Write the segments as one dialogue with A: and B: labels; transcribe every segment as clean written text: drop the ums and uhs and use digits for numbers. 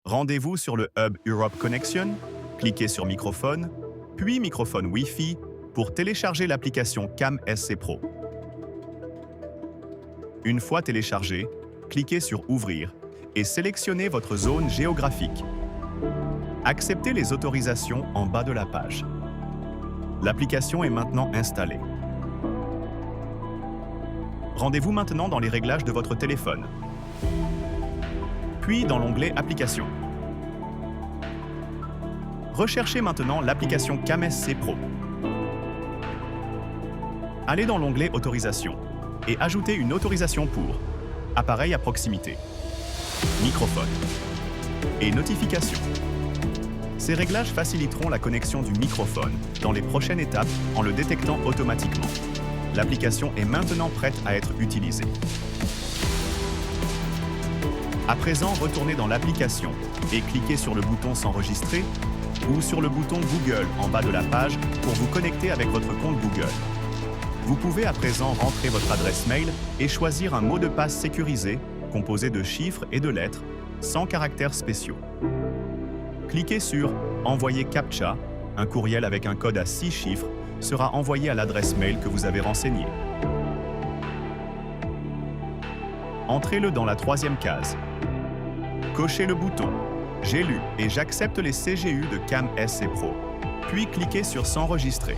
A: Rendez-vous sur le hub Europe Connection, cliquez sur Microphone, puis Microphone Wi-Fi pour télécharger l'application CamSC Pro. Une fois téléchargée, cliquez sur Ouvrir et sélectionnez votre zone géographique. Acceptez les autorisations en bas de la page. L'application est maintenant installée. Rendez-vous maintenant dans les réglages de votre téléphone, puis dans l'onglet Applications. Recherchez maintenant l'application CamSC Pro. Allez dans l'onglet Autorisation et ajoutez une autorisation pour appareil à proximité, microphone et notification. Ces réglages faciliteront la connexion du microphone dans les prochaines étapes en le détectant automatiquement. L'application est maintenant prête à être utilisée. À présent, retournez dans l'application et cliquez sur le bouton S'enregistrer ou sur le bouton Google en bas de la page pour vous connecter avec votre compte Google. Vous pouvez à présent rentrer votre adresse mail et choisir un mot de passe sécurisé composé de chiffres et de lettres sans caractères spéciaux. Cliquez sur « Envoyer CAPTCHA », un courriel avec un code à 6 chiffres sera envoyé à l'adresse mail que vous avez renseignée. Entrez-le dans la troisième case. Cochez le bouton « J'ai lu et j'accepte les CGU de CamSC Pro », puis cliquez sur « S'enregistrer ».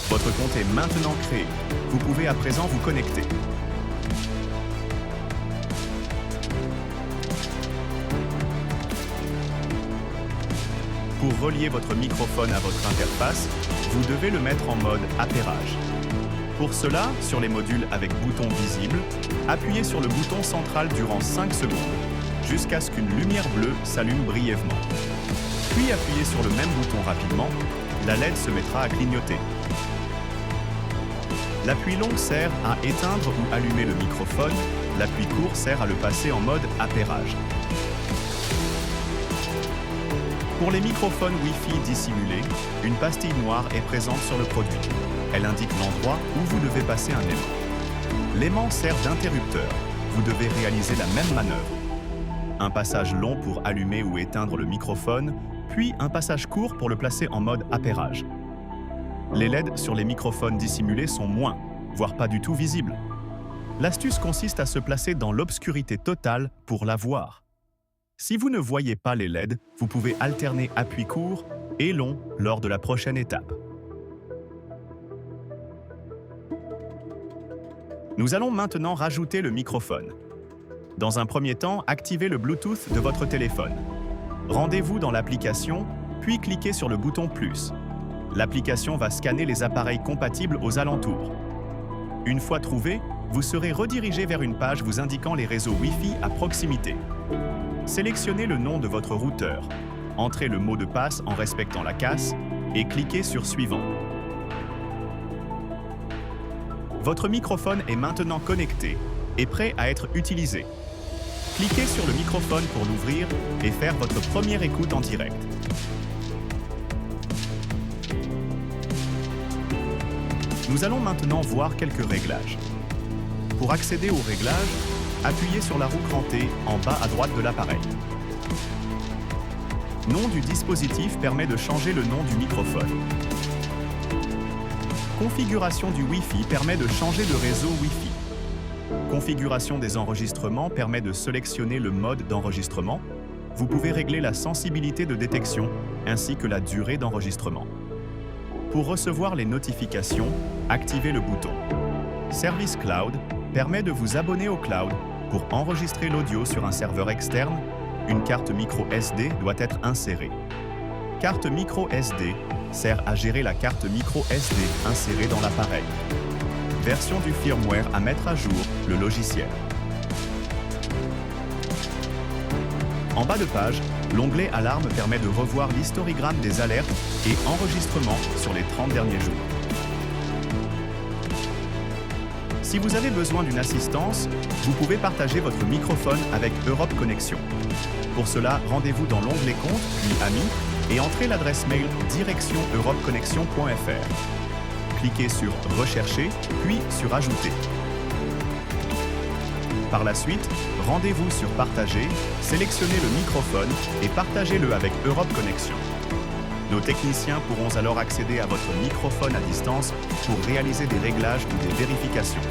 A: Votre compte est maintenant créé. Vous pouvez à présent vous connecter. Pour relier votre microphone à votre interface, vous devez le mettre en mode appairage. Pour cela, sur les modules avec bouton visible, appuyez sur le bouton central durant 5 secondes, jusqu'à ce qu'une lumière bleue s'allume brièvement. Puis appuyez sur le même bouton rapidement, la LED se mettra à clignoter. L'appui long sert à éteindre ou allumer le microphone, l'appui court sert à le passer en mode appairage. Pour les microphones Wi-Fi dissimulés, une pastille noire est présente sur le produit. Elle indique l'endroit où vous devez passer un aimant. L'aimant sert d'interrupteur. Vous devez réaliser la même manœuvre. Un passage long pour allumer ou éteindre le microphone, puis un passage court pour le placer en mode appairage. Les LED sur les microphones dissimulés sont moins, voire pas du tout visibles. L'astuce consiste à se placer dans l'obscurité totale pour la voir. Si vous ne voyez pas les LED, vous pouvez alterner appui court et long lors de la prochaine étape. Nous allons maintenant rajouter le microphone. Dans un premier temps, activez le Bluetooth de votre téléphone. Rendez-vous dans l'application, puis cliquez sur le bouton plus. L'application va scanner les appareils compatibles aux alentours. Une fois trouvé, vous serez redirigé vers une page vous indiquant les réseaux Wi-Fi à proximité. Sélectionnez le nom de votre routeur, entrez le mot de passe en respectant la casse et cliquez sur Suivant. Votre microphone est maintenant connecté et prêt à être utilisé. Cliquez sur le microphone pour l'ouvrir et faire votre première écoute en direct. Nous allons maintenant voir quelques réglages. Pour accéder aux réglages, appuyez sur la roue crantée en bas à droite de l'appareil. Nom du dispositif permet de changer le nom du microphone. Configuration du Wi-Fi permet de changer de réseau Wi-Fi. Configuration des enregistrements permet de sélectionner le mode d'enregistrement. Vous pouvez régler la sensibilité de détection ainsi que la durée d'enregistrement. Pour recevoir les notifications, activez le bouton. Service Cloud permet de vous abonner au cloud pour enregistrer l'audio sur un serveur externe. Une carte micro SD doit être insérée. Carte micro SD sert à gérer la carte micro SD insérée dans l'appareil. Version du firmware à mettre à jour, le logiciel. En bas de page, l'onglet Alarme permet de revoir l'histogramme des alertes et enregistrements sur les 30 derniers jours. Si vous avez besoin d'une assistance, vous pouvez partager votre microphone avec Europe Connection. Pour cela, rendez-vous dans l'onglet Compte, puis Amis, et entrez l'adresse mail direction europeconnexion.fr. Cliquez sur Rechercher, puis sur Ajouter. Par la suite, rendez-vous sur Partager, sélectionnez le microphone et partagez-le avec Europe Connexion. Nos techniciens pourront alors accéder à votre microphone à distance pour réaliser des réglages ou des vérifications.